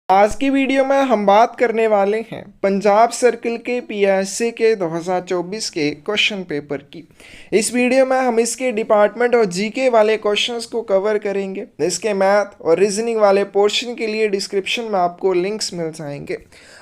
आज की वीडियो में हम बात करने वाले हैं पंजाब सर्किल के पीएससी के 2024 के क्वेश्चन पेपर की। इस वीडियो में हम इसके डिपार्टमेंट और जीके वाले क्वेश्चंस को कवर करेंगे। इसके मैथ और रीजनिंग वाले पोर्शन के लिए डिस्क्रिप्शन में आपको लिंक्स मिल जाएंगे।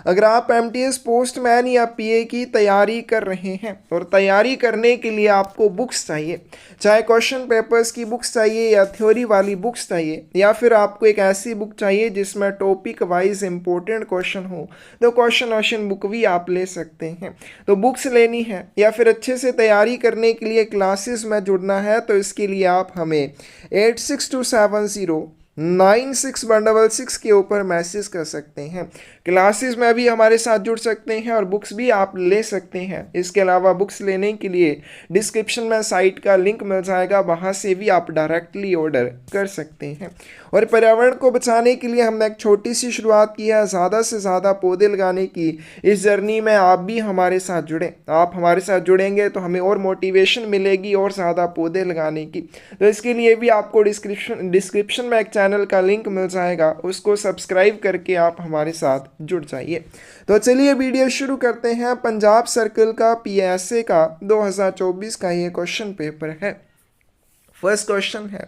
अगर आप एमटीएस पोस्टमैन या पीए की तैयारी कर रहे हैं और तैयारी करने के लिए आपको बुक्स चाहिए, चाहे क्वेश्चन पेपर्स की बुक्स चाहिए या थ्योरी वाली बुक्स चाहिए, या फिर आपको एक ऐसी बुक चाहिए जिसमें टॉपिक वाइज इंपॉर्टेंट क्वेश्चन हो, तो क्वेश्चन बुक भी आप ले सकते हैं। तो बुक्स लेनी है या फिर अच्छे से तैयारी करने के लिए क्लासेस में जुड़ना है, तो इसके लिए आप हमें 8627096166 के ऊपर मैसेज कर सकते हैं। क्लासेस में भी हमारे साथ जुड़ सकते हैं और बुक्स भी आप ले सकते हैं। इसके अलावा बुक्स लेने के लिए डिस्क्रिप्शन में साइट का लिंक मिल जाएगा, वहाँ से भी आप डायरेक्टली ऑर्डर कर सकते हैं। और पर्यावरण को बचाने के लिए हमने एक छोटी सी शुरुआत की है, ज़्यादा से ज़्यादा पौधे लगाने की। इस जर्नी में आप भी हमारे साथ जुड़ें। आप हमारे साथ जुड़ेंगे तो हमें और मोटिवेशन मिलेगी और ज़्यादा पौधे लगाने की। तो इसके लिए भी आपको डिस्क्रिप्शन में एक चैनल का लिंक मिल जाएगा, उसको सब्सक्राइब करके आप हमारे साथ जुड़ जाइए। तो चलिए वीडियो शुरू करते हैं। पंजाब सर्कल का पीएसए का 2024 का ये क्वेश्चन पेपर है। फर्स्ट क्वेश्चन है,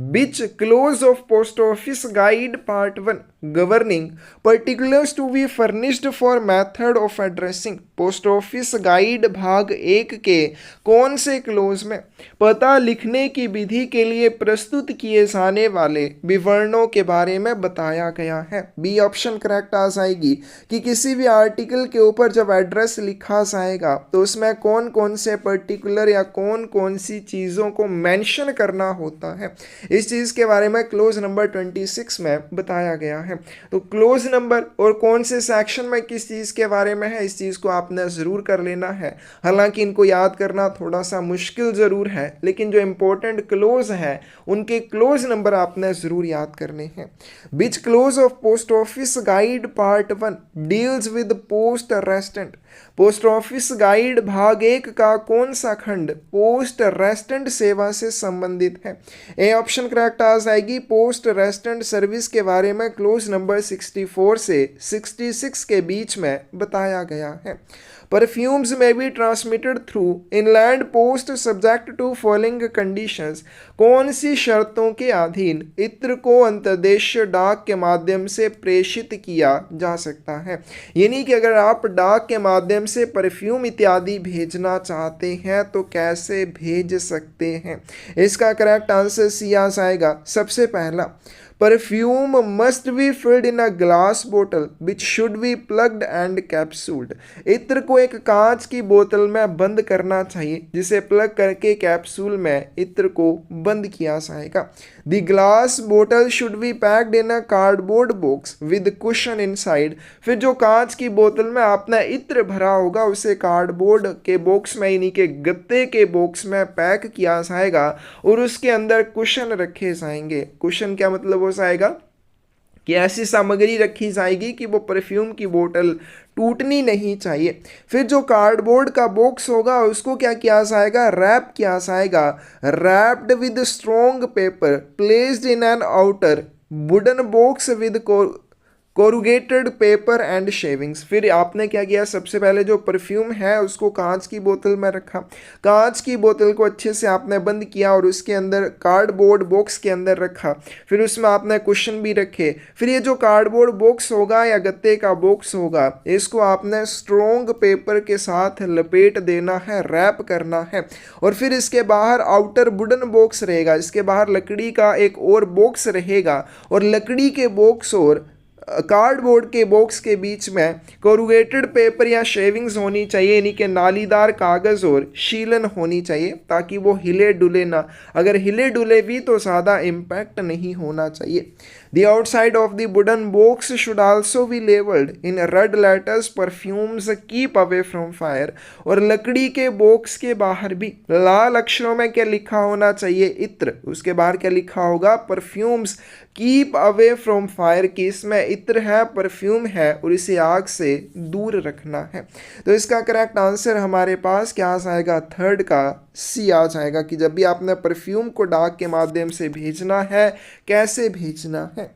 which clause of post office guide part 1 governing particulars to be furnished for method of addressing. Post office guide भाग 1 के कौन से क्लोज में पता लिखने की विधि के लिए प्रस्तुत किए जाने वाले विवरणों के बारे में बताया गया है। बी ऑप्शन करेक्ट आ जाएगी कि किसी भी आर्टिकल के ऊपर जब एड्रेस लिखा जाएगा तो उसमें कौन कौन से पर्टिकुलर या कौन कौन सी चीज़ों को मेंशन करना होता है, इस चीज के बारे में क्लोज नंबर 26 में बताया गया है। तो क्लोज नंबर और कौन से सेक्शन में किस चीज के बारे में है, इस चीज को आपने जरूर कर लेना है। हालांकि इनको याद करना थोड़ा सा मुश्किल जरूर है, लेकिन जो इंपॉर्टेंट क्लोज है उनके क्लोज नंबर आपने जरूर याद करने हैं। Which clause of post office guide part 1 deals with post restante. Post office guide भाग 1 का कौन सा खंड पोस्ट रेस्टेंट सेवा से संबंधित है। ए ऑप्शन करेक्ट आ जाएगी। पोस्ट रेस्टेंट सर्विस के बारे में क्लोज नंबर 64 से 66 के बीच में बताया गया है। परफ्यूम्स में be transmitted through inland post subject to following conditions. कौन सी शर्तों के अधीन इत्र को अंतर्देशीय डाक के माध्यम से प्रेषित किया जा सकता है। यानी कि अगर आप डाक के माध्यम से परफ्यूम इत्यादि भेजना चाहते हैं तो कैसे भेज सकते हैं। इसका करेक्ट आंसर सी आ जाएगा। सबसे पहला, perfume must be filled in a glass bottle which should be plugged and capsuled. इत्र को एक कांच की बोतल में बंद करना चाहिए, जिसे प्लग करके कैप्सूल में इत्र को बंद किया जाएगा। द ग्लास बोतल should be packed in a cardboard box with cushion inside. फिर जो कांच की बोतल में आपने इत्र भरा होगा उसे कार्डबोर्ड के बॉक्स में यानी कि गत्ते के बॉक्स में पैक किया जाएगा और उसके अंदर कुशन रखे जाएंगे। कुशन क्या मतलब हो जाएगा कि ऐसी सामग्री रखी जाएगी कि वो परफ्यूम की बोतल टूटनी नहीं चाहिए। फिर जो कार्डबोर्ड का बॉक्स होगा उसको क्या किया जाएगा, रैप किया जाएगा। Wrapped with strong paper placed in an outer wooden box with corrugated paper and shavings. फिर आपने क्या किया, सबसे पहले जो परफ्यूम है उसको कांच की बोतल में रखा। कांच की बोतल को अच्छे से आपने बंद किया और उसके अंदर कार्डबोर्ड बॉक्स के अंदर रखा। फिर उसमें आपने कुशन भी रखे। फिर ये जो कार्डबोर्ड बॉक्स होगा या गत्ते का बॉक्स होगा इसको आपने स्ट्रॉन्ग पेपर के साथ लपेट देना है, रैप करना है। और फिर इसके बाहर आउटर वुडन बॉक्स रहेगा, इसके बाहर लकड़ी का एक और बॉक्स रहेगा और लकड़ी के बॉक्स और कार्डबोर्ड के बॉक्स के बीच में कोरुगेटेड पेपर या शेविंग्स होनी चाहिए, यानी कि नालीदार कागज और शीलन होनी चाहिए ताकि वो हिले डुले ना। अगर हिले डुले भी तो ज़्यादा इम्पैक्ट नहीं होना चाहिए। The outside of the wooden box should also be labeled in red letters perfumes keep away from fire। और लकड़ी के बॉक्स के बाहर भी लाल अक्षरों में क्या लिखा होना चाहिए, इत्र। उसके बाहर क्या लिखा होगा, perfumes keep away from fire, कि इसमें इत्र है, परफ्यूम है और इसे आग से दूर रखना है। तो इसका करेक्ट आंसर हमारे पास क्या आ जाएगा, थर्ड का सी आ जाएगा कि जब भी आपने परफ्यूम को डाक के माध्यम से भेजना है कैसे भेजना है।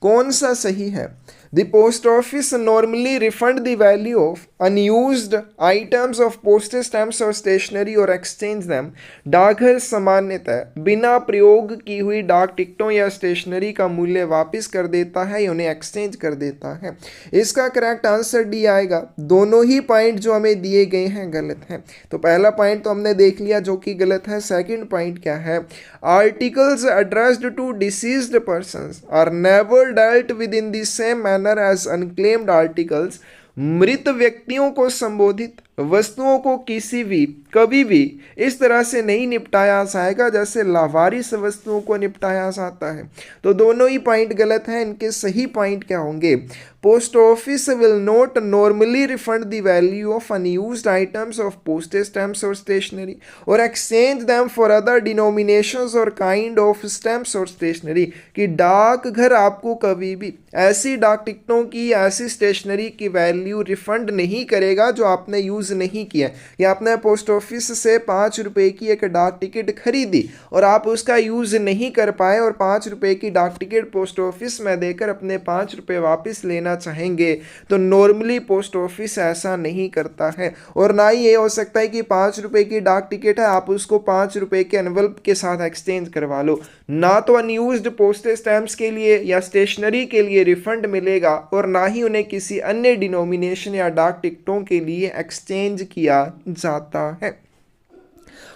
कौन सा सही है? The post office normally refund the value of unused items of postage stamps or stationery or exchange them. डाकघर सामान्यतः बिना प्रयोग की हुई डाक टिकटों या स्टेशनरी का मूल्य वापस कर देता है या उन्हें एक्सचेंज कर देता है। इसका करेक्ट आंसर डी आएगा। दोनों ही पॉइंट जो हमें दिए गए हैं गलत हैं। तो पहला पॉइंट तो हमने देख लिया जो कि गलत है। सेकंड पॉइंट क्या है? Articles addressed to deceased persons are never dealt with in the same manner as unclaimed articles. मृत व्यक्तियों को संबोधित वस्तुओं को किसी भी कभी भी इस तरह से नहीं निपटाया जाएगा जैसे लावारिस वस्तुओं को निपटाया जाता है। तो दोनों ही पॉइंट गलत हैं। इनके सही पॉइंट क्या होंगे? Post office will not normally refund the value of unused items of postage stamps और स्टेशनरी और exchange them for other denominations और काइंड ऑफ स्टैम्प्स और स्टेशनरी। कि डाकघर आपको कभी भी ऐसी डाक टिकटों की ऐसी स्टेशनरी की वैल्यू रिफंड नहीं करेगा जो आपने यूज नहीं किया। कि आपने पोस्ट ऑफिस से 5 रुपए की एक डाक टिकट खरीदी और आप उसका यूज नहीं कर पाए और 5 रुपए की डाक टिकट पोस्ट ऑफिस में देकर अपने 5 रुपए वापस लेना चाहेंगे तो नॉर्मली पोस्ट ऑफिस ऐसा नहीं करता है। और ना ही ये हो सकता है कि 5 रुपए की डाक टिकट है आप उसको 5 रुपए के एनवलप के साथ एक्सचेंज करवा लो। ना तो अनयूज्ड पोस्टेज स्टैम्प्स के लिए या स्टेशनरी के लिए रिफंड मिलेगा और ना ही उन्हें किसी अन्य डिनोमिनेशन या डाक टिकटों के लिए एक्सचेंज किया जाता है।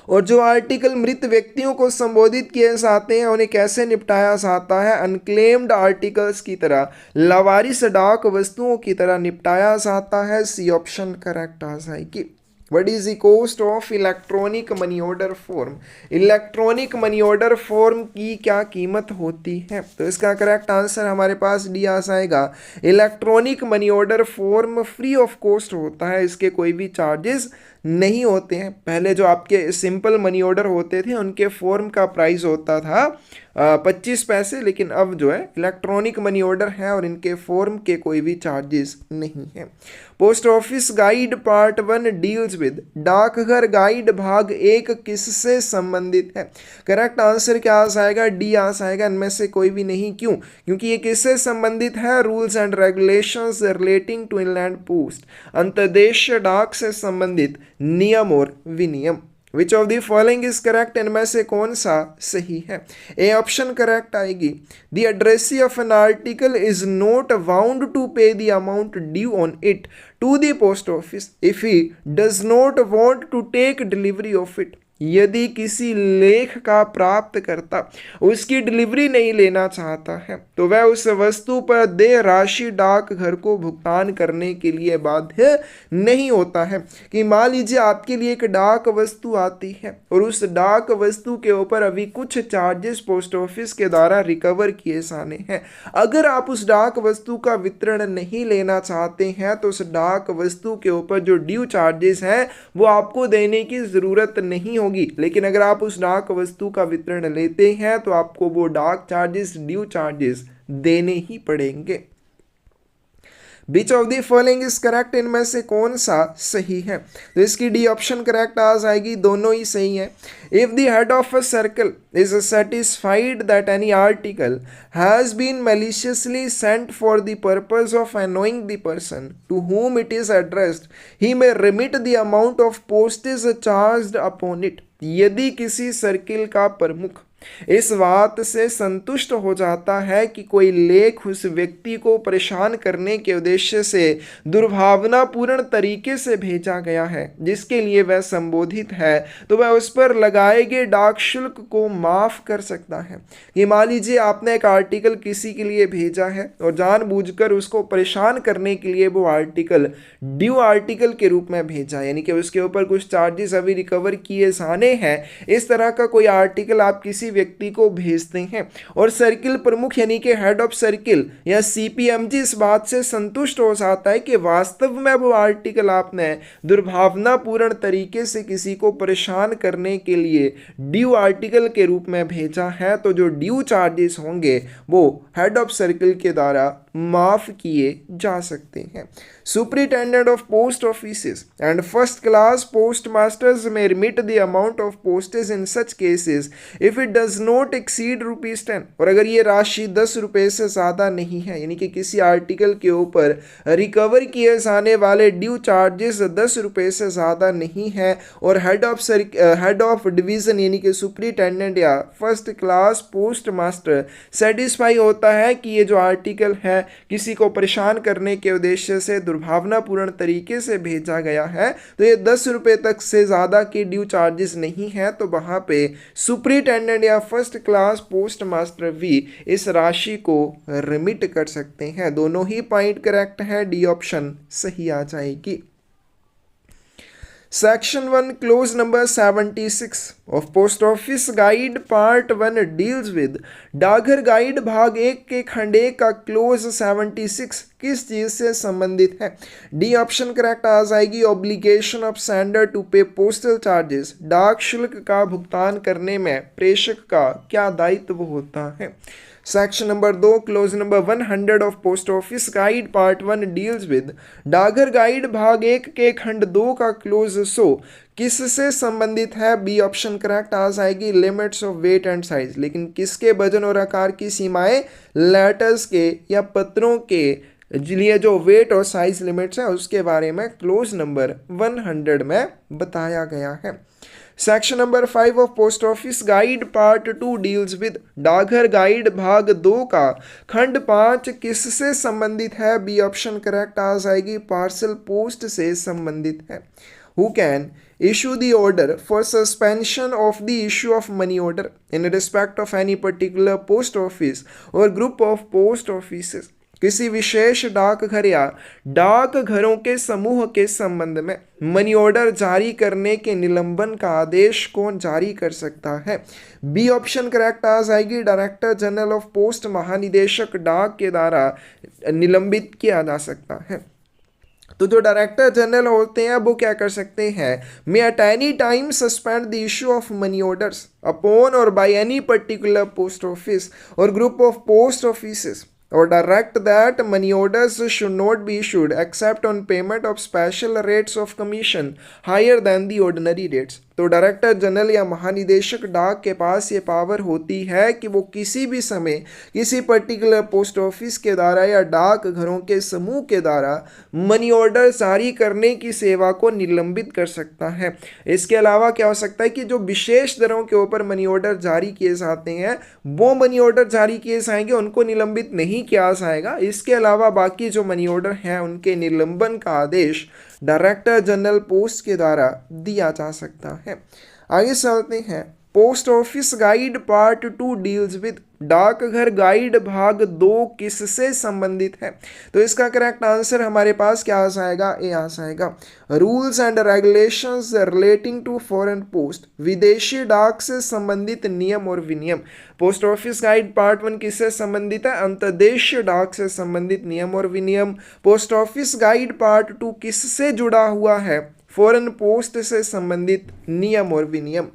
और जो आर्टिकल मृत व्यक्तियों को संबोधित किए जाते हैं उन्हें कैसे निपटाया जाता है? अनक्लेम्ड आर्टिकल्स की तरह, लावारिस डाक वस्तुओं की तरह निपटाया जाता है। सी ऑप्शन करेक्ट आ जाएगी। What is the cost of electronic money order form? Electronic money order form की क्या कीमत होती है? तो इसका करेक्ट आंसर हमारे पास डी आ जाएगा। Electronic money order form free of cost होता है, इसके कोई भी चार्जेस नहीं होते हैं। पहले जो आपके सिंपल मनी ऑर्डर होते थे उनके फॉर्म का प्राइस होता था 25 पैसे, लेकिन अब जो है इलेक्ट्रॉनिक मनी ऑर्डर है और इनके फॉर्म के कोई भी चार्जेस नहीं है। Post office guide part 1 deals with, डाकघर गाइड भाग 1 किससे संबंधित है? करेक्ट आंसर क्या आ जाएगा? डी आ जाएगा। इनमें से कोई भी नहीं। क्यों? क्योंकि ये किससे संबंधित है? Rules and regulations relating to inland post, अंतर्देशीय डाक से संबंधित नियम और विनियम। Which of the following is correct? इनमें से कौन सा सही है? ए ऑप्शन करेक्ट आएगी। The addressee of an article is not bound to pay the amount due on it to the post office if he does not want to take delivery of it. यदि किसी लेख का प्राप्तकर्ता उसकी delivery नहीं लेना चाहता है तो वह उस वस्तु पर देय राशि डाकघर को भुगतान करने के लिए बाध्य नहीं होता है। कि मान लीजिए आपके लिए एक डाक वस्तु आती है और उस डाक वस्तु के ऊपर अभी कुछ चार्जेस पोस्ट ऑफिस के द्वारा रिकवर किए जाने हैं। अगर आप उस डाक वस्तु का वितरण नहीं लेना चाहते हैं तो उस डाक वस्तु के ऊपर जो ड्यू चार्जेस हैं वो आपको देने की ज़रूरत नहीं होगी। लेकिन अगर आप उस डाक वस्तु का वितरण लेते हैं तो आपको वो डाक चार्जेस, ड्यू चार्जेस देने ही पड़ेंगे। Which of the following is correct? इनमें से कौन सा सही है? तो इसकी डी ऑप्शन करेक्ट आ जाएगी। दोनों ही सही है। If the head of a circle is satisfied that any article has been maliciously sent for the purpose of annoying the person to whom it is addressed, he may remit the amount of postage charged upon it. यदि किसी circle का प्रमुख इस बात से संतुष्ट हो जाता है कि कोई लेख उस व्यक्ति को परेशान करने के उद्देश्य से दुर्भावनापूर्ण तरीके से भेजा गया है जिसके लिए वह संबोधित है तो वह उस पर लगाए गए डाक शुल्क को माफ कर सकता है। ये मान लीजिए आपने एक आर्टिकल किसी के लिए भेजा है और जानबूझकर उसको परेशान करने के लिए वो आर्टिकल ड्यू आर्टिकल के रूप में भेजा, यानी कि उसके ऊपर कुछ चार्जेस अभी रिकवर किए जाने हैं। इस तरह का कोई आर्टिकल आप किसी व्यक्ति को भेजते हैं और सर्किल प्रमुख यानी कि हेड ऑफ सर्किल या सीपीएमजी इस बात से संतुष्ट हो जाता है कि वास्तव में वो आर्टिकल आपने दुर्भावनापूर्ण तरीके से किसी को परेशान करने के लिए ड्यू आर्टिकल के रूप में भेजा है तो जो ड्यू चार्जेस होंगे वो हेड ऑफ सर्किल के द्वारा माफ किए जा सकते हैं। Superintendent of post offices and first class post masters में remit the amount of postage in such cases if it does not exceed ₹10। और अगर ये राशि 10 रुपये से ज़्यादा नहीं है, यानी कि किसी आर्टिकल के ऊपर रिकवर किए जाने वाले ड्यू चार्जेस 10 रुपये से ज़्यादा नहीं है और हेड ऑफ डिवीज़न यानी कि सुपरिटेंडेंट या first class post master satisfy होता है कि ये जो आर्टिकल है किसी को परेशान करने के उद्देश्य से दुर्भावनापूर्ण तरीके से भेजा गया है, तो ये 10 रुपये तक से ज़्यादा के ड्यू चार्जेस नहीं है, तो वहाँ पे सुपरिटेंडेंट या फर्स्ट क्लास पोस्ट मास्टर भी इस राशि को रिमिट कर सकते हैं। दोनों ही पॉइंट करेक्ट है, डी ऑप्शन सही आ जाएगी। Section 1 clause number 76 of Post Office Guide Part 1 deals with डाकघर गाइड भाग 1 के खंड 1 का क्लोज 76 किस चीज से संबंधित है? डी ऑप्शन करेक्ट आ जाएगी। ऑब्लिगेशन ऑफ सेंडर टू पे पोस्टल चार्जेस, डाक शुल्क का भुगतान करने में प्रेषक का क्या दायित्व होता है। Section number 2 close number 100 of post office guide part 1 deals with डाकघर गाइड भाग 1 के खंड 2 का क्लोज 100 किससे संबंधित है? बी ऑप्शन करेक्ट आ जाएगी। Limits of weight and size, लेकिन किसके वजन और आकार की सीमाएं? लेटर्स के या पत्रों के लिए जो वेट और साइज लिमिट्स है उसके बारे में क्लोज नंबर 100 में बताया गया है। Section number 5 of post office guide part 2 deals with डाकघर गाइड भाग 2 का खंड 5 किससे संबंधित है? बी ऑप्शन करेक्ट आ जाएगी। पार्सल पोस्ट से संबंधित है। Who can issue the order for suspension of the issue of money order in respect of any particular post office or group of post offices। किसी विशेष डाकघर या डाकघरों के समूह के संबंध में मनी ऑर्डर जारी करने के निलंबन का आदेश कौन जारी कर सकता है? बी ऑप्शन करेक्ट आ जाएगी। डायरेक्टर जनरल ऑफ पोस्ट, महानिदेशक डाक के द्वारा निलंबित किया जा सकता है। तो जो डायरेक्टर जनरल होते हैं वो क्या कर सकते हैं? May at any time suspend the issue of money orders upon or by any particular post office or group of post offices or direct that money orders should not be issued except on payment of special rates of commission higher than the ordinary rates। तो director general या महानिदेशक डाक के पास ये power होती है कि वो किसी भी समय किसी पर्टिकुलर पोस्ट ऑफिस के द्वारा या डाक घरों के समूह के द्वारा मनी ऑर्डर जारी करने की सेवा को निलंबित कर सकता है। इसके अलावा क्या हो सकता है कि जो विशेष दरों के ऊपर मनी ऑर्डर जारी किए जाते हैं वो मनी ऑर्डर जारी किए जाएंगे, उनको निलंबित नहीं किया जाएगा। इसके अलावा बाकी जो मनी ऑर्डर हैं उनके निलंबन का आदेश डायरेक्टर जनरल पोस्ट के द्वारा दिया जा सकता है। आगे चलते हैं। Post office guide part 2 deals with डाकघर गाइड भाग 2 किससे संबंधित है? तो इसका करेक्ट आंसर हमारे पास क्या आ जाएगा? ए आ जाएगा। Rules and regulations relating to foreign post, विदेशी डाक से संबंधित नियम और विनियम। पोस्ट ऑफिस गाइड पार्ट 1 किससे संबंधित है? अंतर्देशीय डाक से संबंधित नियम और विनियम। पोस्ट ऑफिस गाइड पार्ट 2 किससे जुड़ा हुआ है? फॉरेन पोस्ट से संबंधित नियम और विनियम।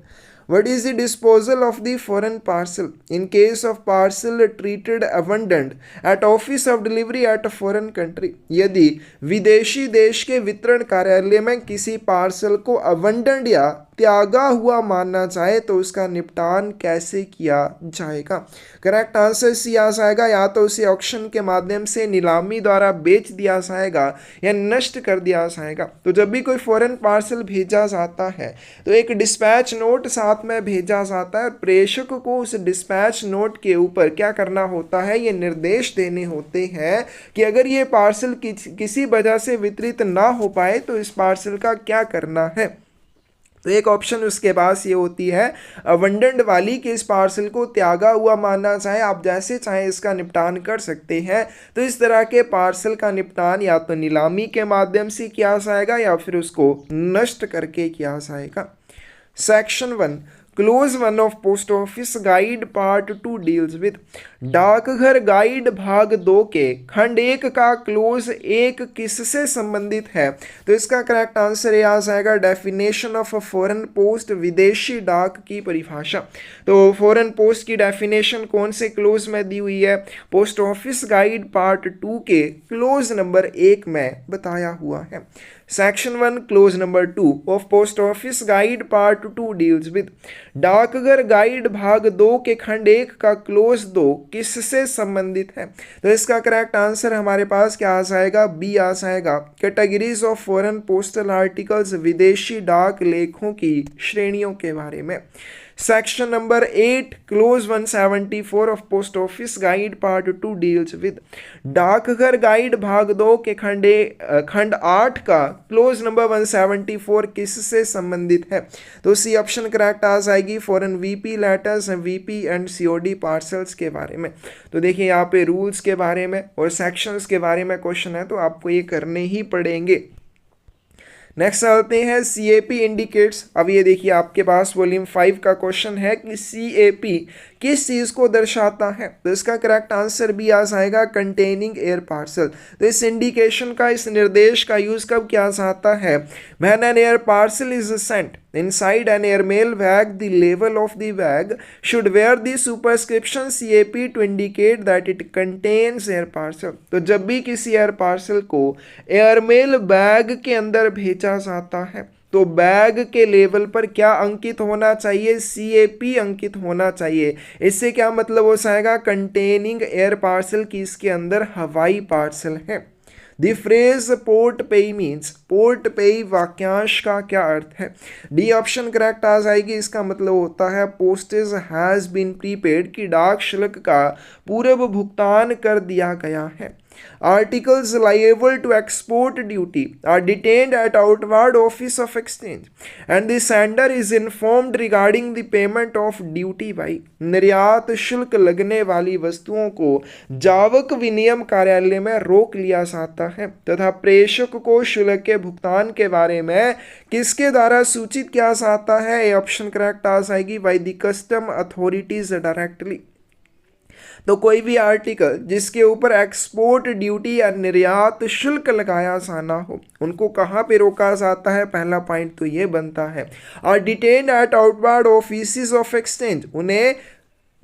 What is the disposal of the foreign parcel in case of parcel treated abandoned at office of delivery at a foreign country? यदि विदेशी देश के वितरण कार्यालय में किसी पार्सल को abandoned या त्यागा हुआ मानना चाहे तो उसका निपटान कैसे किया जाएगा? करेक्ट आंसर सी आ जाएगा। या तो उसे ऑक्शन के माध्यम से नीलामी द्वारा बेच दिया जाएगा या नष्ट कर दिया जाएगा। तो जब भी कोई फॉरेन पार्सल भेजा जाता है तो एक डिस्पैच नोट साथ में भेजा जाता है और प्रेषक को उस डिस्पैच नोट के ऊपर क्या करना होता है? ये निर्देश देने होते हैं कि अगर ये पार्सल किसी वजह से वितरित ना हो पाए तो इस पार्सल का क्या करना है। तो एक ऑप्शन उसके पास ये होती है अबंडेंट वाली कि इस पार्सल को त्यागा हुआ मानना चाहे, आप जैसे चाहे इसका निपटान कर सकते हैं। तो इस तरह के पार्सल का निपटान या तो नीलामी के माध्यम से किया जाएगा या फिर उसको नष्ट करके किया जाएगा। Section 1 close 1 of post office guide part 2 deals with. डाकघर गाइड भाग 2 के खंड 1 का क्लोज 1 किससे संबंधित है? तो इसका करेक्ट आंसर ये आ जाएगा डेफिनेशन ऑफ फॉरेन पोस्ट, विदेशी डाक की परिभाषा। तो फॉरेन पोस्ट की डेफिनेशन कौन से क्लोज में दी हुई है? पोस्ट ऑफिस गाइड पार्ट 2 के क्लोज नंबर 1 में बताया हुआ है। Section 1 close number 2 of post office guide part 2 deals with. डाकघर गाइड भाग 2 के खंड 1 का क्लोज 2 किससे संबंधित है? तो इसका करेक्ट आंसर हमारे पास क्या आ जाएगा? बी आ जाएगा। Categories of foreign postal articles, विदेशी डाक लेखों की श्रेणियों के बारे में। Section number 8 close 174 of post office guide part 2 deals with. डाकघर गाइड भाग 2 के खंड 8 का क्लोज नंबर 174 किससे संबंधित है? तो सी ऑप्शन करेक्ट आ जाएगी foreign VP letters, VP and COD parcels के बारे में। तो देखिए यहाँ पे रूल्स के बारे में और सेक्शंस के बारे में क्वेश्चन है, तो आपको ये करने ही पड़ेंगे। नेक्स्ट आते हैं CAP इंडिकेट्स। अब ये देखिए आपके पास वॉल्यूम 5 का क्वेश्चन है कि CAP किस चीज़ को दर्शाता है? तो इसका करेक्ट आंसर भी आ जाएगा कंटेनिंग एयर पार्सल। तो इस इंडिकेशन का, इस निर्देश का यूज कब किया जाता है? When an air parcel is sent inside an airmail bag, the label of the bag should wear the superscription CAP to indicate that it contains air parcel। तो जब भी किसी एयर पार्सल को एयरमेल बैग के अंदर भेजा जाता है तो बैग के लेवल पर क्या अंकित होना चाहिए? CAP अंकित होना चाहिए। इससे क्या मतलब हो जाएगा? कंटेनिंग एयर पार्सल की इसके अंदर हवाई पार्सल है। द फ्रेज पोर्ट पेई मीन्स, पोर्ट पेई वाक्यांश का क्या अर्थ है? डी ऑप्शन करेक्ट आ जाएगी। इसका मतलब होता है पोस्टेज हैज बीन प्रीपेड, कि डाक शुल्क का पूर्व भुगतान कर दिया गया है। Articles liable to export duty are detained at outward office of exchange and the sender is informed regarding the payment of duty by। निर्यात शुल्क लगने वाली वस्तुओं को जावक विनियम कार्यालय में रोक लिया जाता है तथा प्रेषक को शुल्क के भुगतान के बारे में किसके द्वारा सूचित किया जाता है? ये ऑप्शन करेक्ट आ जाएगी by the custom authorities directly. तो कोई भी आर्टिकल जिसके ऊपर एक्सपोर्ट ड्यूटी या निर्यात शुल्क लगाया जाना हो, उनको कहाँ पे रोका जाता है? पहला पॉइंट तो ये बनता है और detain at outward offices of exchange, उन्हें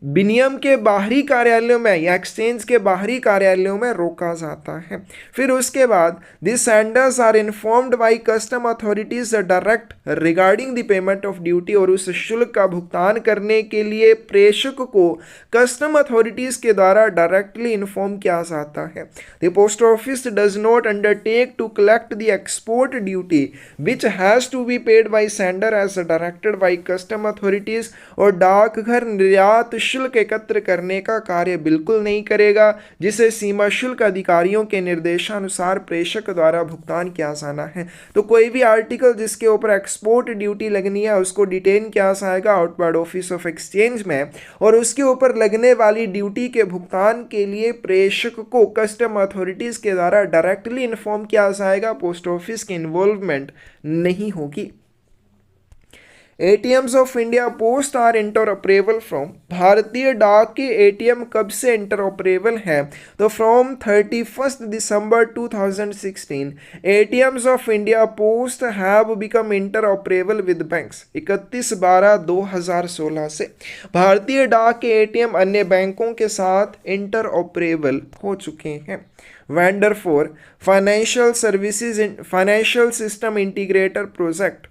विनियम के बाहरी कार्यालयों में या एक्सचेंज के बाहरी कार्यालयों में रोका जाता है। फिर उसके बाद the senders are informed by custom authorities direct regarding the payment of duty, और उस शुल्क का भुगतान करने के लिए प्रेषक को कस्टम अथॉरिटीज के द्वारा डायरेक्टली इन्फॉर्म किया जाता है। The post office does not undertake to collect the export duty which has to be paid by sender as directed by custom authorities. और डाकघर निर्यात शुल्क एकत्र करने का कार्य बिल्कुल नहीं करेगा जिसे सीमा शुल्क अधिकारियों के निर्देशानुसार प्रेषक द्वारा भुगतान किया जाना है। तो कोई भी आर्टिकल जिसके ऊपर एक्सपोर्ट ड्यूटी लगनी है उसको डिटेन किया जाएगा आउटवर्ड ऑफिस ऑफ एक्सचेंज में, और उसके ऊपर लगने वाली ड्यूटी के भुगतान के लिए प्रेषक को कस्टम अथॉरिटीज के द्वारा डायरेक्टली इन्फॉर्म किया जाएगा। पोस्ट ऑफिस की इन्वॉल्वमेंट नहीं होगी। ATMs of India post are interoperable from. भारतीय डाक के ATM कब से इंटरऑपरेबल है? तो from 31 December 2016 ATMs of India post have become interoperable with banks. 31/12/2016 से भारतीय डाक के ATM अन्य बैंकों के साथ इंटरऑपरेबल हो चुके हैं। Vendor for Financial Services in Financial System Integrator Project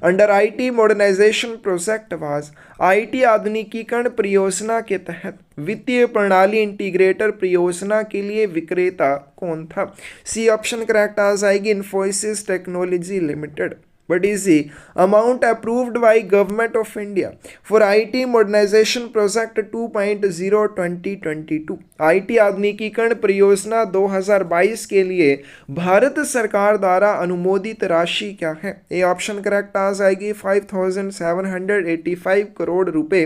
under IT Modernization Project was IT आधुनिकीकरण परियोजना के तहत वित्तीय प्रणाली इंटीग्रेटर परियोजना के लिए विक्रेता कौन था? सी ऑप्शन करेक्ट आ जाएगी Infosys technology limited. What is the amount approved by Government of India for IT Modernization Project 2.0 2022? IT आधुनिकीकरण परियोजना 2022 के लिए भारत सरकार द्वारा अनुमोदित राशि क्या है? ये ऑप्शन करेक्ट आ जाएगी 5785 करोड़ रुपए।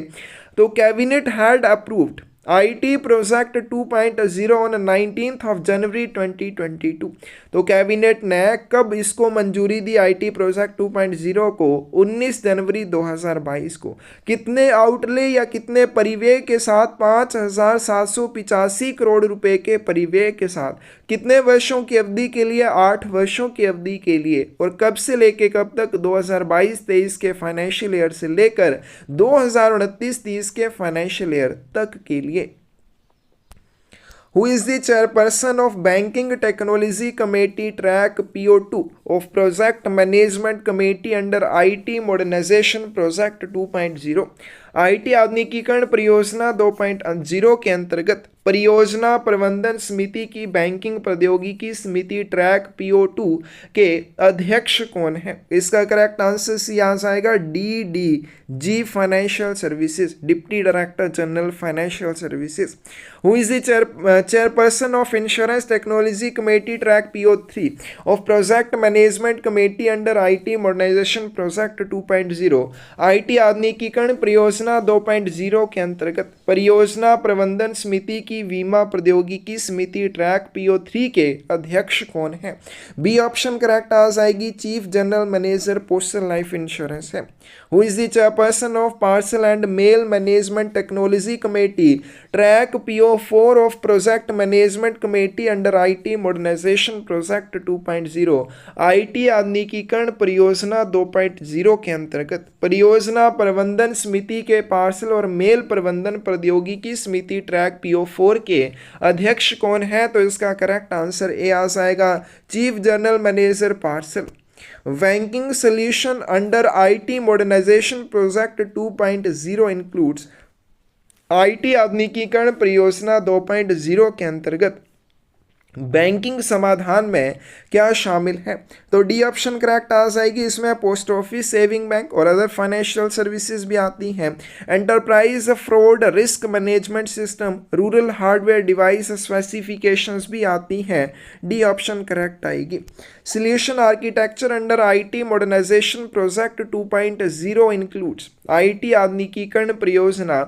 तो cabinet had approved IT project 2.0 on 19th of January 2022। तो कैबिनेट ने कब इसको मंजूरी दी IT प्रोजेक्ट 2.0 को? 19 जनवरी 2022 को। कितने आउटले या कितने परिव्यय के साथ? 5,785 करोड़ रुपए के परिव्यय के साथ। कितने वर्षों की अवधि के लिए? 8 वर्षों की अवधि के लिए। और कब से लेके कब तक? 2022-23 के फाइनेंशियल ईयर से लेकर 2029-30 के फाइनेंशियल ईयर तक के लिए। Who is the chairperson of Banking Technology Committee Track PO2 of Project Management Committee under IT Modernization Project 2.0? IT आधुनिकीकरण परियोजना 2.0 के अंतर्गत परियोजना प्रबंधन समिति की बैंकिंग प्रौद्योगिकी समिति ट्रैक PO2 के अध्यक्ष कौन है? इसका करेक्ट आंसर सी आ जाएगा DDG financial services, deputy director general financial services. Who is the chairperson of Insurance Technology Committee Track PO3 of Project Management Committee under IT Modernization Project 2.0? IT आधुनिकीकरण परियोजना 2.0 के अंतर्गत परियोजना प्रबंधन समिति की बीमा प्रौद्योगिकी समिति ट्रैक PO3 के अध्यक्ष कौन है? बी ऑप्शन करेक्ट आ जाएगी, chief general manager postal life insurance है। Who is the chairperson of parcel and mail management technology committee track PO4 of project management committee under IT modernisation project 2.0? IT आधुनिकीकरण परियोजना 2.0 के अंतर्गत परियोजना प्रबंधन समिति के पार्सल और मेल प्रबंधन प्रौद्योगिकी समिति ट्रैक PO4 के अध्यक्ष कौन है? तो इसका करेक्ट आंसर ए आ जाएगा, chief general manager parcel. Banking solution under IT modernisation project 2.0 includes IT आधुनिकीकरण परियोजना 2.0 के अंतर्गत बैंकिंग समाधान में क्या शामिल है? तो डी ऑप्शन करेक्ट आ जाएगी। इसमें पोस्ट ऑफिस, सेविंग बैंक और अदर फाइनेंशियल सर्विसेज भी आती हैं। Enterprise fraud risk management system, rural hardware device specifications भी आती हैं। डी ऑप्शन करेक्ट आएगी। Solution architecture under IT modernisation project 2.0 includes IT आधुनिकीकरण परियोजना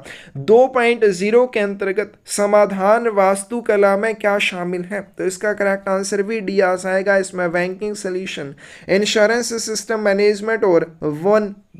2.0 के अंतर्गत समाधान वास्तुकला में क्या शामिल है? तो इसका करेक्ट आंसर भी डी आ जाएगा। इसमें banking solution, insurance system management और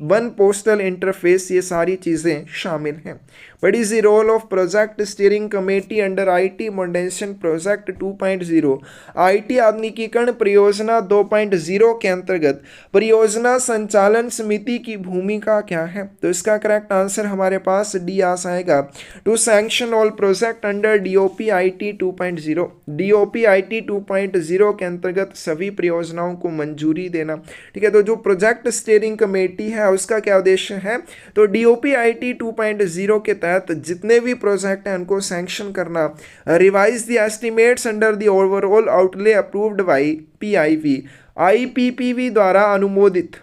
वन पोस्टल इंटरफेस, ये सारी चीज़ें शामिल हैं। What is the role of project steering committee under IT modernization project 2.0? IT आधुनिकीकरण परियोजना 2.0 के अंतर्गत परियोजना संचालन समिति की भूमिका क्या है? तो इसका करेक्ट आंसर हमारे पास डी आ जाएगा, to sanction all project under DOP IT 2.0। DOP IT 2.0 के अंतर्गत सभी परियोजनाओं को मंजूरी देना। ठीक है, तो जो प्रोजेक्ट स्टीयरिंग कमेटी है उसका क्या उद्देश्य है? तो DOP IT 2.0 के तहत जितने भी प्रोजेक्ट हैं उनको सैंक्शन करना, revise the estimates under the overall outlay approved by PIV, IPPV द्वारा अनुमोदित,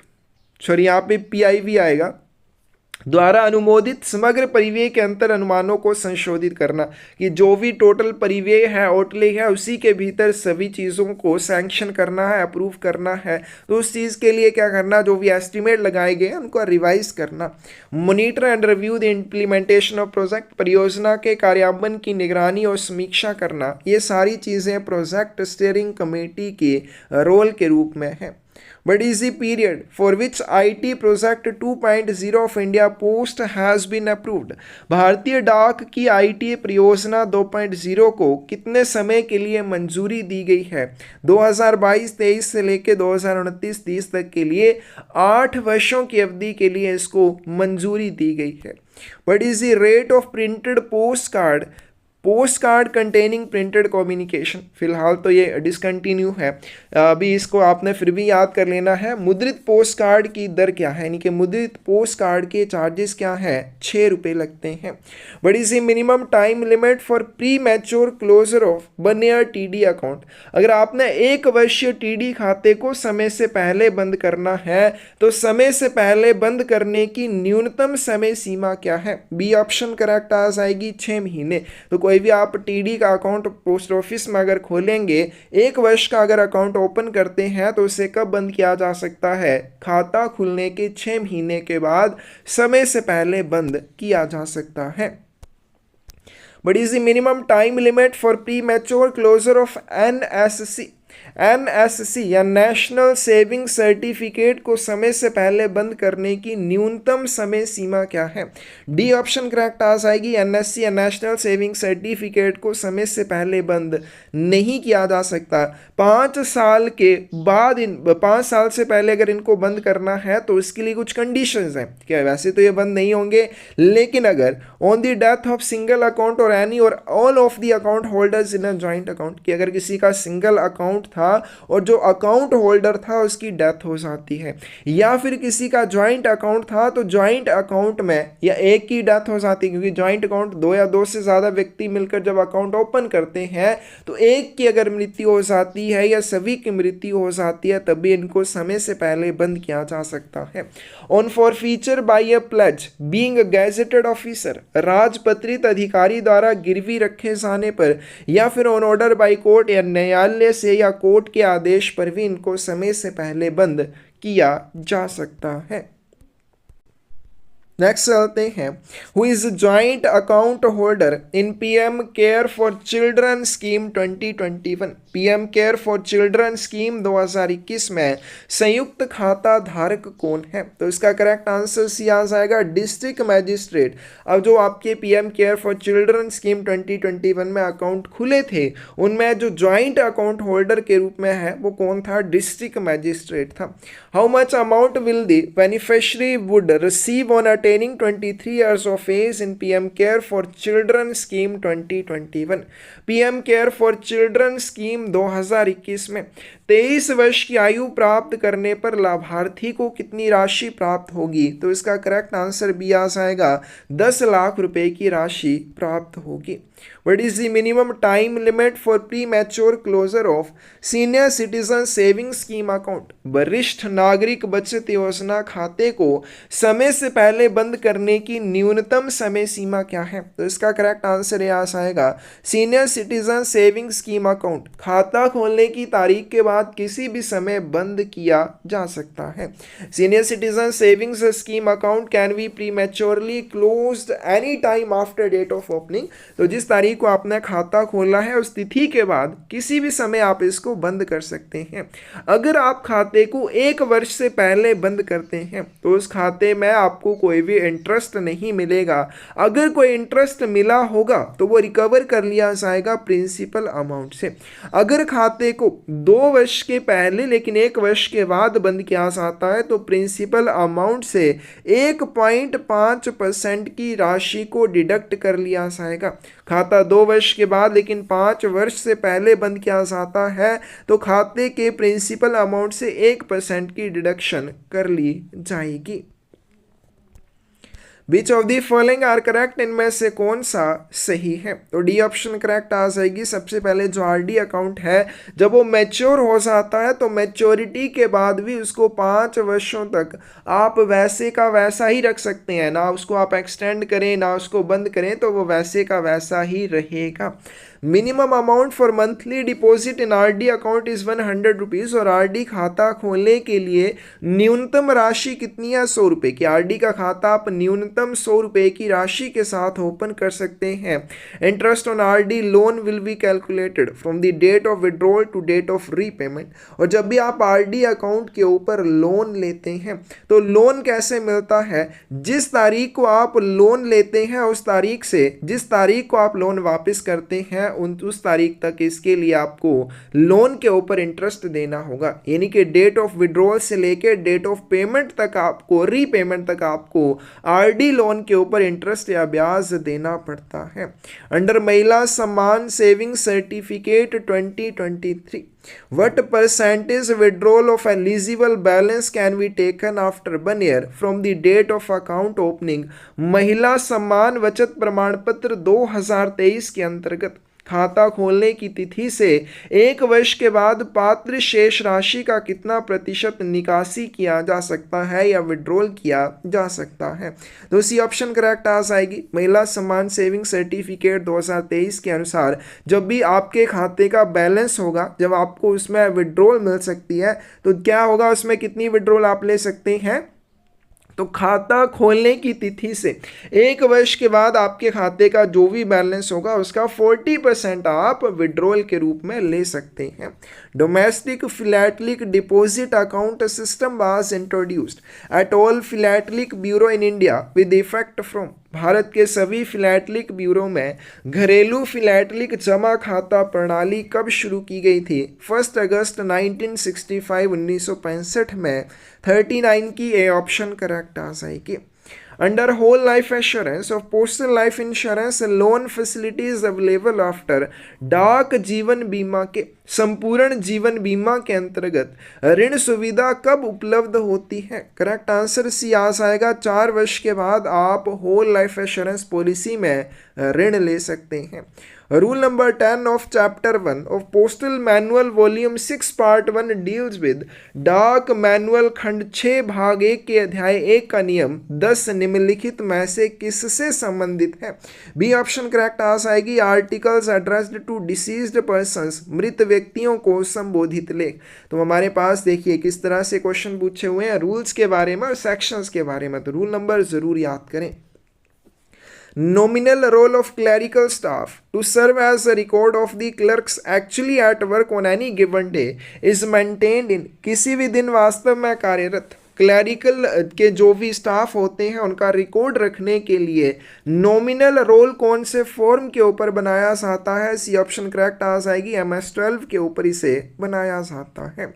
सॉरी यहाँ पे PIV आएगा, द्वारा अनुमोदित समग्र परिव्यय के अंतर अनुमानों को संशोधित करना, कि जो भी टोटल परिव्यय है, आउटले है, उसी के भीतर सभी चीज़ों को सैंक्शन करना है, अप्रूव करना है। तो उस चीज़ के लिए क्या करना, जो भी एस्टिमेट लगाए गए हैं उनको रिवाइज करना। Monitor and review the implementation of project, परियोजना के कार्यान्वयन की निगरानी और समीक्षा करना, ये सारी चीज़ें प्रोजेक्ट स्टीयरिंग कमेटी के रोल के रूप में है। What is the period for which IT Project 2.0 of India Post has been approved? भारतीय डाक की IT परियोजना 2.0 को कितने समय के लिए मंजूरी दी गई है? 2022-23 से लेकर 2029-30 तक के लिए 8 वर्षों की अवधि के लिए इसको मंजूरी दी गई है। What is the rate of printed post card containing printed communication? फिलहाल तो ये डिसकंटिन्यू है, अभी इसको आपने फिर भी याद कर लेना है। मुद्रित पोस्ट कार्ड की दर क्या है, यानी कि मुद्रित पोस्ट कार्ड के चार्जेस क्या है? 6 रुपये लगते हैं। What is the minimum time limit for premature closure of 1 year TD account? अगर आपने 1 वर्षीय TD खाते को समय से पहले बंद करना है तो समय से पहले बंद करने की न्यूनतम समय सीमा क्या है? बी ऑप्शन करेक्ट आ जाएगी, 6 महीने। तो कोई भी आप TD का अकाउंट पोस्ट ऑफिस में अगर खोलेंगे, 1 वर्ष का अगर अकाउंट ओपन करते हैं तो उसे कब बंद किया जा सकता है? खाता खुलने के 6 महीने के बाद समय से पहले बंद किया जा सकता है। What is the minimum time limit for premature closure of NSC? NSC या नेशनल सेविंग सर्टिफिकेट को समय से पहले बंद करने की न्यूनतम समय सीमा क्या है? डी ऑप्शन करेक्ट आ जाएगी। एनएससी या नेशनल सेविंग सर्टिफिकेट को समय से पहले बंद नहीं किया जा सकता। 5 साल के बाद 5 साल से पहले अगर इनको बंद करना है तो इसके लिए कुछ कंडीशंस हैं। क्या वैसे तो ये बंद नहीं होंगे, लेकिन अगर on the death of single account और एनी और all of the account holders in a joint account, कि अगर किसी का सिंगल अकाउंट था और जो अकाउंट होल्डर था उसकी डेथ हो जाती है, या फिर किसी का ज्वाइंट अकाउंट था तो ज्वाइंट अकाउंट में या एक की डेथ हो जाती है, क्योंकि ज्वाइंट अकाउंट 2 या 2 से ज्यादा व्यक्ति मिलकर जब अकाउंट ओपन करते हैं तो एक की अगर मृत्यु हो जाती है या सभी की मृत्यु हो जाती है तभी इनको समय से पहले बंद किया जा सकता है। On forfeiture by a pledge being a gazetted officer, राजपत्रित अधिकारी द्वारा गिरवी रखे जाने पर या फिर ऑन ऑर्डर बाय कोर्ट या न्यायालय से या कोर्ट के आदेश पर भी इनको समय से पहले बंद किया जा सकता है। नेक्स्ट चलते हैं, who is joint account holder in PM care for children scheme 2021। PM care for children scheme 2021 में संयुक्त खाता धारक कौन है? तो इसका करेक्ट आंसर सी आ जाएगा, डिस्ट्रिक्ट मैजिस्ट्रेट। अब जो आपके PM care for children scheme 2021 में अकाउंट खुले थे उनमें जो ज्वाइंट अकाउंट होल्डर के रूप में है वो कौन था? डिस्ट्रिक्ट मैजिस्ट्रेट था। How much amount will the beneficiary would receive on attaining 23 years of age in PM Care for Children Scheme 2021। PM Care for Children Scheme 2021 में 23 वर्ष की आयु प्राप्त करने पर लाभार्थी को कितनी राशि प्राप्त होगी? तो इसका करेक्ट आंसर बी आ जाएगा, 10 लाख रुपए की राशि प्राप्त होगी। What is the minimum time limit for premature closure of senior citizen saving scheme account? वरिष्ठ नागरिक बचत योजना खाते को समय से पहले बंद करने की न्यूनतम समय सीमा क्या है? तो इसका करेक्ट आंसर ये आ जाएगा, senior citizen saving scheme account खाता खोलने की तारीख के बाद किसी भी समय बंद किया जा सकता है। Senior citizen savings scheme account can be prematurely closed any time after date of opening. तो जिस तारीख को आपने खाता खोला है उस तिथि के बाद किसी भी समय आप इसको बंद कर सकते हैं। अगर आप खाते को 1 वर्ष से पहले बंद करते हैं तो उस खाते में आपको कोई भी इंटरेस्ट नहीं मिलेगा। अगर कोई इंटरेस्ट मिला होगा तो वो रिकवर कर लिया जाएगा प्रिंसिपल अमाउंट से। अगर खाते को 2 वर्ष के पहले लेकिन 1 वर्ष के बाद बंद किया जाता है तो प्रिंसिपल अमाउंट से 1.5% की राशि को डिडक्ट कर लिया जाएगा। खाता 2 वर्ष के बाद लेकिन 5 वर्ष से पहले बंद किया जाता है तो खाते के प्रिंसिपल अमाउंट से 1% की डिडक्शन कर ली जाएगी। Which of the following are correct? इनमें से कौन सा सही है? तो डी ऑप्शन करेक्ट आ जाएगी। सबसे पहले जो आरडी अकाउंट है जब वो मैच्योर हो जाता है तो मैच्योरिटी के बाद भी उसको 5 वर्षों तक आप वैसे का वैसा ही रख सकते हैं, ना उसको आप एक्सटेंड करें ना उसको बंद करें, तो वो वैसे का वैसा ही रहेगा। Minimum amount for monthly deposit in RD account is 100 rupees और आरडी खाता खोलने के लिए न्यूनतम राशि कितनी है? 100 रुपये की। आरडी का खाता आप न्यूनतम 100 रुपये की राशि के साथ ओपन कर सकते हैं। Interest on RD loan will be calculated from the date of withdrawal to date of repayment. और जब भी आप आरडी अकाउंट के ऊपर लोन लेते हैं तो लोन कैसे मिलता है? जिस तारीख को आप लोन लेते हैं उस तारीख से जिस तारीख को आप लोन वापस करते हैं उस तारीख तक इसके लिए आपको लोन के ऊपर इंटरेस्ट देना होगा। यानी कि डेट ऑफ विड्रॉल से लेकर डेट ऑफ पेमेंट तक आपको रीपेमेंट तक आपको आरडी लोन के ऊपर इंटरेस्ट या ब्याज देना पड़ता है। अंडर महिला सम्मान saving certificate 2023 what percentage withdrawal of eligible balance can be taken after 1 year from the date of account opening? महिला सम्मान बचत प्रमाण पत्र 2023 के अंतर्गत खाता खोलने की तिथि से 1 वर्ष के बाद पात्र शेष राशि का कितना प्रतिशत निकासी किया जा सकता है या विड्रॉल किया जा सकता है? तो सी ऑप्शन करेक्ट आ जाएगी। महिला सम्मान सेविंग सर्टिफिकेट 2023 के अनुसार जब भी आपके खाते का बैलेंस होगा, जब आपको उसमें विड्रॉल मिल सकती है तो क्या होगा, उसमें कितनी विड्रॉल आप ले सकते हैं? तो खाता खोलने की तिथि से 1 वर्ष के बाद आपके खाते का जो भी बैलेंस होगा उसका 40% आप विड्रॉल के रूप में ले सकते हैं। Domestic philatelic deposit account system was introduced at all philatelic bureau in India with effect from. भारत के सभी फिलैटलिक ब्यूरो में घरेलू फिलैटलिक जमा खाता प्रणाली कब शुरू की गई थी? 1 अगस्त 1965 में 39 की ए ऑप्शन करेक्ट आ जाएगी। Under whole life assurance of postal life insurance loan facilities available after डाक जीवन बीमा के संपूर्ण जीवन बीमा के अंतर्गत ऋण सुविधा कब उपलब्ध होती है? करेक्ट आंसर सी आ जाएगा, 4 वर्ष के बाद आप होल लाइफ एश्योरेंस पॉलिसी में ऋण ले सकते हैं। Rule number 10 of chapter 1 of postal manual volume 6 part 1 deals with डाक मैनुअल खंड 6 भाग 1 के अध्याय 1 का नियम 10 निम्नलिखित में से किससे संबंधित है? बी ऑप्शन करेक्ट आ जाएगी, articles addressed to deceased persons, मृत व्यक्तियों को संबोधित लेख। तो हमारे पास देखिए किस तरह से क्वेश्चन पूछे हुए हैं रूल्स के बारे में और सेक्शंस के बारे में, तो रूल नंबर जरूर याद करें। Nominal role of clerical staff to serve as a record of the clerks actually at work on any given day is maintained in। किसी भी दिन वास्तव में कार्यरत क्लैरिकल के जो भी स्टाफ होते हैं उनका रिकॉर्ड रखने के लिए नॉमिनल रोल कौन से फॉर्म के ऊपर बनाया जाता है? सी ऑप्शन करेक्ट आ जाएगी, MS-12 के ऊपर इसे बनाया जाता है।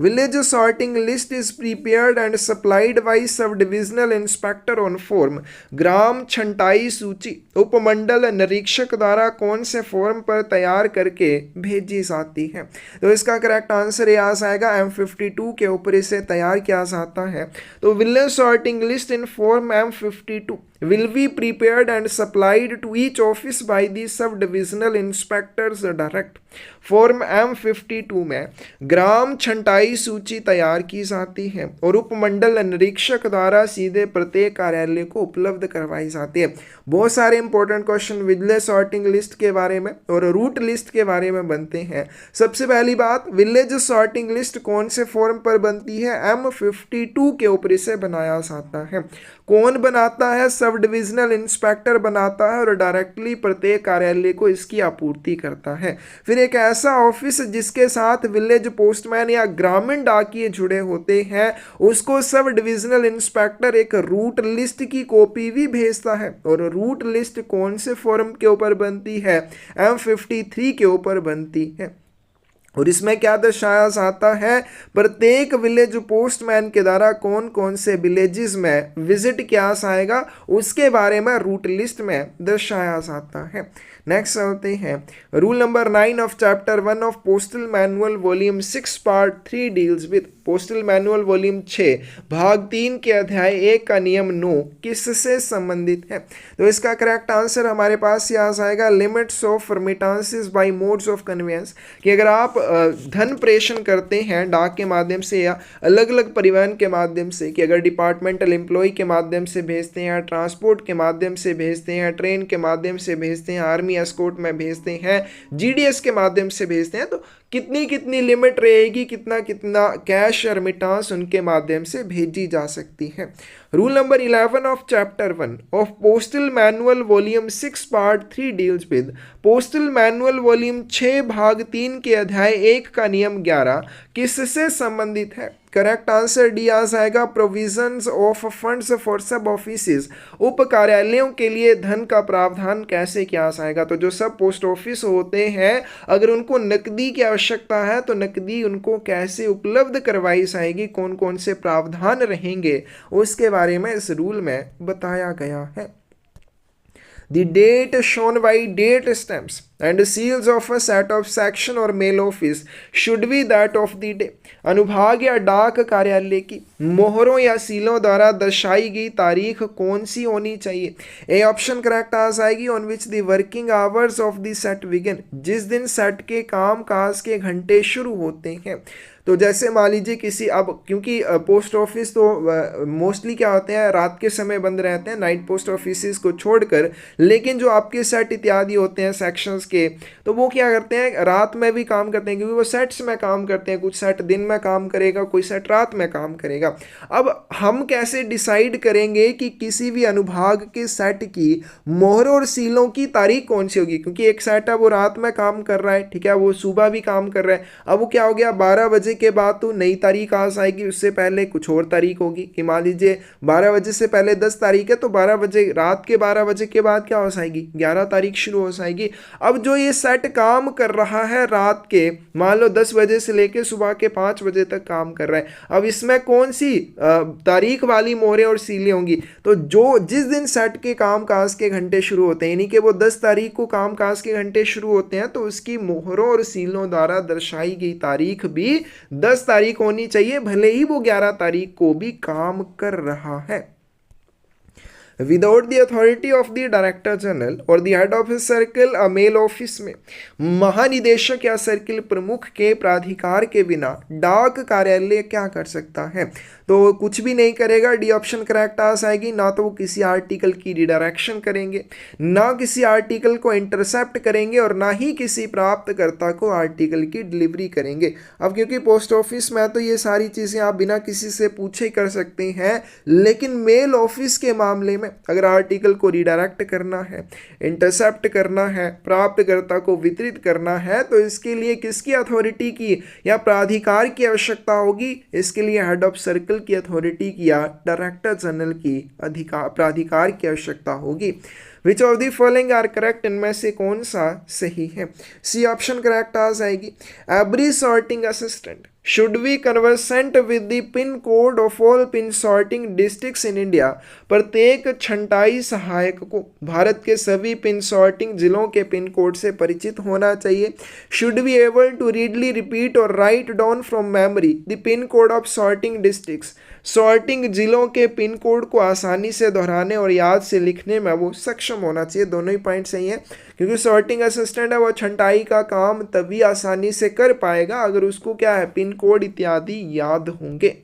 Village sorting list is prepared and supplied by subdivisional inspector on form. ग्राम छंटाई सूची उपमंडल निरीक्षक द्वारा कौन से फॉर्म पर तैयार करके भेजी जाती है? तो इसका करेक्ट आंसर ये आ जाएगा, M52 के ऊपर इसे तैयार किया जाता है। तो village sorting list in form M52 will be prepared and supplied to each office by the sub-divisional inspectors direct। Form M52 में ग्राम छंटाई सूची तैयार की जाती है और उपमंडल निरीक्षक द्वारा सीधे प्रत्येक कार्यालय को उपलब्ध करवाई जाती है। बहुत सारे important question village sorting list के बारे में और रूट लिस्ट के बारे में बनते हैं। सबसे पहली बात, विलेज सॉर्टिंग लिस्ट कौन से फॉर्म पर बनती है? M52 के ऊपर इसे बनाया जाता है। कौन बनाता है? सब डिविजनल इंस्पेक्टर बनाता है और डायरेक्टली प्रत्येक कार्यालय को इसकी आपूर्ति करता है। फिर एक ऐसा ऑफिस जिसके साथ विलेज पोस्टमैन या ग्रामीण डाकिये जुड़े होते हैं उसको सब डिविजनल इंस्पेक्टर एक रूट लिस्ट की कॉपी भी भेजता है। और रूट लिस्ट कौन से फॉर्म के ऊपर बनती है? M53 के ऊपर बनती है। और इसमें क्या दर्शाया जाता है? प्रत्येक विलेज पोस्टमैन के द्वारा कौन कौन से विलेजेस में विजिट किया जाएगा उसके बारे में रूट लिस्ट में दर्शाया जाता है। नेक्स्ट चलते हैं, rule number 9 of chapter 1 of postal manual volume 6 part 3 deals with. Postal manual volume 6 भाग 3 के अध्याय 1 का नियम 9 किससे संबंधित है? तो इसका करेक्ट आंसर हमारे पास ये आ जाएगा, limits of remittances by modes of conveyance. कि अगर आप धन प्रेषण करते हैं डाक के माध्यम से या अलग अलग परिवहन के माध्यम से, कि अगर डिपार्टमेंटल एम्प्लॉय के माध्यम से भेजते हैं, ट्रांसपोर्ट के माध्यम से भेजते हैं, ट्रेन के माध्यम से भेजते हैं, आर्मी एस्कॉर्ट में भेजते हैं, GDS के माध्यम से भेजते हैं, तो कितनी कितनी लिमिट रहेगी, कितना कितना कैश रेमिटेंस उनके माध्यम से भेजी जा सकती है। Rule number 11 of chapter 1 of postal manual volume 6 part 3 deals with. Postal manual volume 6 भाग 3 के अध्याय 1 का नियम 11 किससे संबंधित है? करेक्ट आंसर डी आ जाएगा, प्रोविजंस ऑफ फंड्स फॉर सब ऑफिसेज। उप कार्यालयों के लिए धन का प्रावधान कैसे किया जाएगा? तो जो सब पोस्ट ऑफिस होते हैं अगर उनको नकदी की आवश्यकता है तो नकदी उनको कैसे उपलब्ध करवाई जाएगी, कौन कौन से प्रावधान रहेंगे उसके बारे में इस रूल में बताया गया है। The date shown by date stamps and seals of a set of section or mail office should be that of the day। अनुभाग या डाक कार्यालय की मोहरों या सीलों द्वारा दर्शाई गई तारीख कौन सी होनी चाहिए? ए ऑप्शन करेक्ट आ जाएगी, on which the working hours of the set begin. जिस दिन सेट के काम काज के घंटे शुरू होते हैं। तो जैसे मान लीजिए किसी, अब क्योंकि पोस्ट ऑफिस तो मोस्टली क्या होते हैं रात के समय बंद रहते हैं, नाइट पोस्ट ऑफिस को छोड़कर, लेकिन जो आपके सेट इत्यादि होते हैं सेक्शंस के, तो वो क्या करते हैं, रात में भी काम करते हैं, क्योंकि वो सेट्स में काम करते हैं। कुछ सेट दिन में काम करेगा, कोई सेट रात में काम करेगा। अब हम कैसे डिसाइड करेंगे कि किसी भी अनुभाग के सेट की मोहरों और सीलों की तारीख कौन सी होगी? क्योंकि एक सेट है वो रात में काम कर रहा है, ठीक है, वो सुबह भी काम कर रहा है। अब वो क्या हो गया, 12 बजे के बाद तो नई तारीख आ जाएगी, उससे पहले कुछ और तारीख होगी। कि मान लीजिए 12 बजे से पहले 10 तारीख है, तो 12 बजे, रात के 12 बजे के बाद क्या हो जाएगी, 11 तारीख शुरू हो जाएगी। अब जो ये सेट काम कर रहा है रात के, मान लो 10 बजे से लेके सुबह के 5 बजे तक काम कर रहा है, अब इसमें कौन सी तारीख वाली मोहरें और सीलें होंगी? तो जो जिस दिन सेट के कामकाज के घंटे शुरू होते हैं, यानी कि वो 10 तारीख को कामकाज के घंटे शुरू होते हैं, तो उसकी मोहरों और सीलों द्वारा दर्शाई गई तारीख भी 10 तारीख होनी चाहिए, भले ही वो 11 तारीख को भी काम कर रहा है। Without the authority of the director general or the head of circle a mail office में महानिदेशक या सर्किल प्रमुख के प्राधिकार के बिना डाक कार्यालय क्या कर सकता है? तो कुछ भी नहीं करेगा, डी ऑप्शन करेक्ट आ जाएगी। ना तो वो किसी आर्टिकल की रिडायरेक्शन करेंगे, ना किसी आर्टिकल को इंटरसेप्ट करेंगे, और ना ही किसी प्राप्तकर्ता को आर्टिकल की डिलीवरी करेंगे। अब क्योंकि पोस्ट ऑफिस में तो ये सारी चीज़ें आप बिना किसी से पूछे कर सकते हैं, लेकिन मेल ऑफिस के मामले में अगर आर्टिकल को रिडायरेक्ट करना है, इंटरसेप्ट करना है, प्राप्तकर्ता को वितरित करना है, तो इसके लिए किसकी अथॉरिटी की या प्राधिकार की आवश्यकता होगी? इसके लिए हेड ऑफ सर्कल की अथॉरिटी की या डायरेक्टर जनरल की प्राधिकार की आवश्यकता होगी। Which of the following are correct, इनमें से कौन सा सही है? सी ऑप्शन करेक्ट आ जाएगी। Every sorting assistant should be conversant with the pin code of all pin sorting districts in India. प्रत्येक छंटाई सहायक को भारत के सभी पिन सॉर्टिंग जिलों के पिन कोड से परिचित होना चाहिए। Should be able to readily repeat or write down from memory the pin code of sorting districts. Sorting जिलों के पिन कोड को आसानी से दोहराने और याद से लिखने में वो सक्षम होना चाहिए। दोनों ही पॉइंट सही है, क्योंकि सॉर्टिंग असिस्टेंट है वो छंटाई का काम तभी आसानी से कर पाएगा अगर उसको क्या है, पिन कोड इत्यादि याद होंगे।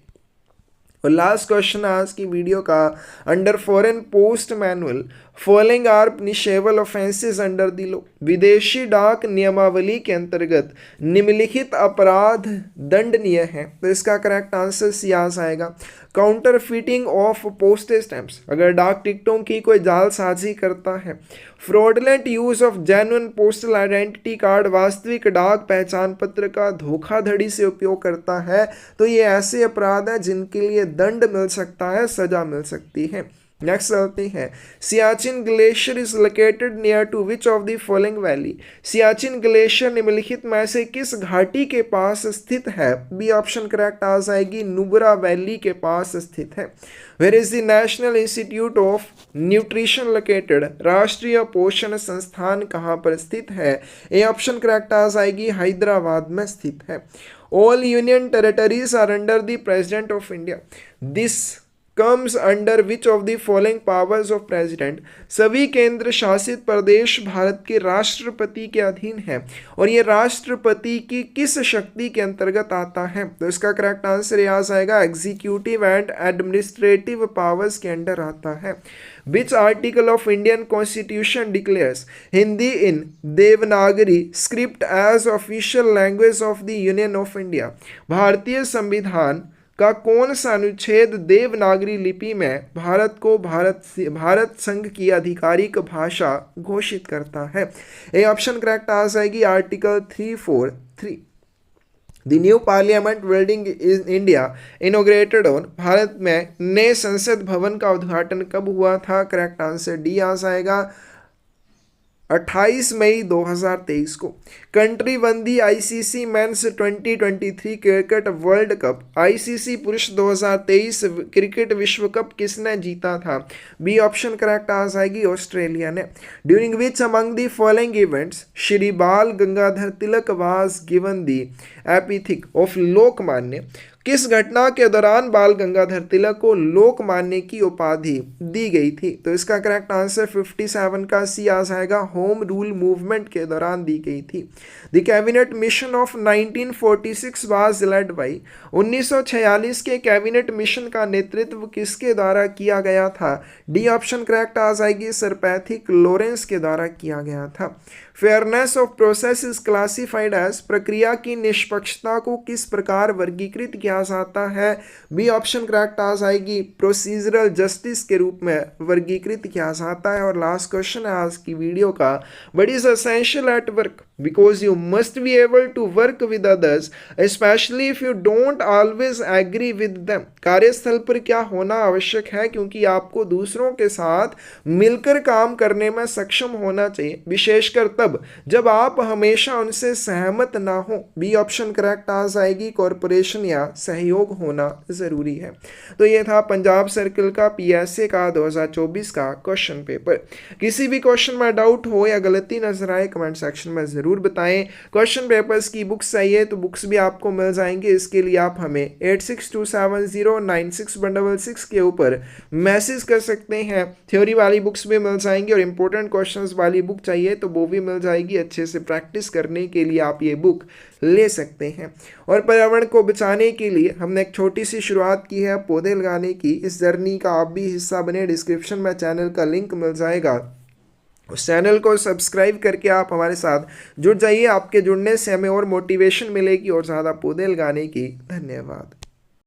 और लास्ट क्वेश्चन आज की वीडियो का, under foreign post manual following are punishable offences under the law. विदेशी डाक नियमावली के अंतर्गत निम्नलिखित अपराध दंडनीय है। तो इसका करेक्ट आंसर सी आ जाएगा। Counter fitting of postage stamps, अगर डाक टिकटों की कोई जालसाजी करता है। Fraudulent use of genuine postal identity card, वास्तविक डाक पहचान पत्र का धोखाधड़ी से उपयोग करता है, तो ये ऐसे अपराध हैं जिनके लिए दंड मिल सकता है, सजा मिल सकती है। नेक्स्ट चलते हैं। Siachen glacier is located near to which of the following valley. Siachen glacier निम्नलिखित में से किस घाटी के पास स्थित है? बी ऑप्शन करेक्ट आ जाएगी, नुब्रा वैली के पास स्थित है। Where is the national institute of nutrition located. राष्ट्रीय पोषण संस्थान कहाँ पर स्थित है? ए ऑप्शन करेक्ट आ जाएगी, हैदराबाद में स्थित है। All union territories are under the president of India. This comes under which of the following powers of president। सभी केंद्र शासित प्रदेश भारत के राष्ट्रपति के अधीन है, और ये राष्ट्रपति की किस शक्ति के अंतर्गत आता है? तो इसका करेक्ट आंसर ये आ जाएगा, एग्जीक्यूटिव एंड एडमिनिस्ट्रेटिव पावर्स के अंडर आता है। Which article of Indian Constitution declares Hindi in Devanagari script as official language of the Union of India। भारतीय संविधान का कौन सा अनुच्छेद देवनागरी लिपि में भारत को भारत संघ की आधिकारिक भाषा घोषित करता है? ए ऑप्शन करेक्ट आ जाएगी, article 343। The new parliament building in India inaugurated on. Bharat में नए संसद भवन का उद्घाटन कब हुआ था? करेक्ट आंसर डी आ जाएगा, 28 मई 2023 को। Country one the ICC men's 2023 cricket world cup. ICC पुरुष 2023 क्रिकेट विश्व कप किसने जीता था? बी ऑप्शन करेक्ट आ जाएगी, ऑस्ट्रेलिया ने। During which among the following events Shri Bal Gangadhar Tilak was given the epithet of Lokmanya. किस घटना के दौरान बाल गंगाधर तिलक को लोकमान्य की उपाधि दी गई थी? तो इसका करेक्ट आंसर 57 का सी आ जाएगा, होम रूल मूवमेंट के दौरान दी गई थी। The cabinet mission of 1946 was led by. 1946 के कैबिनेट मिशन का नेतृत्व किसके द्वारा किया गया था? डी ऑप्शन करेक्ट आ जाएगी, सर पैथिक लॉरेंस के द्वारा किया गया था। Fairness of process is classified as, प्रक्रिया की निष्पक्षता को किस प्रकार वर्गीकृत किया जाता है। बी ऑप्शन करेक्ट आ जाएगी, प्रोसीजरल जस्टिस के रूप में वर्गीकृत किया जाता है। और लास्ट क्वेश्चन है आज की वीडियो का, what is essential at work, because you must be able to work with others especially if you don't always agree with them. कार्यस्थल पर क्या होना आवश्यक है, क्योंकि आपको दूसरों के साथ मिलकर काम करने में सक्षम होना चाहिए, विशेषकर तब जब आप हमेशा उनसे सहमत ना हो। बी ऑप्शन करेक्ट आ जाएगी, कॉरपोरेशन या सहयोग होना जरूरी है। तो ये था पंजाब सर्कल का पीएसए का 2024 का क्वेश्चन पेपर। किसी भी क्वेश्चन में डाउट हो या गलती नजर आए कमेंट सेक्शन में जरूर बताएं। क्वेश्चन पेपर्स की बुक्स चाहिए तो बुक्स भी आपको मिल जाएंगे। इसके लिए आप हमें 8627096166 के ऊपर मैसेज कर सकते हैं। थ्योरी वाली बुक्स भी मिल जाएंगी और इंपॉर्टेंट क्वेश्चंस वाली बुक चाहिए तो वो भी मिल जाएगी। अच्छे से प्रैक्टिस करने के लिए आप ये बुक ले सकते हैं। और पर्यावरण को बचाने के लिए हमने एक छोटी सी शुरुआत की है पौधे लगाने की। इस जर्नी का आप भी हिस्सा बने। डिस्क्रिप्शन में चैनल का लिंक मिल जाएगा, उस चैनल को सब्सक्राइब करके आप हमारे साथ जुड़ जाइए। आपके जुड़ने से हमें और मोटिवेशन मिलेगी और ज़्यादा पौधे लगाने की। धन्यवाद।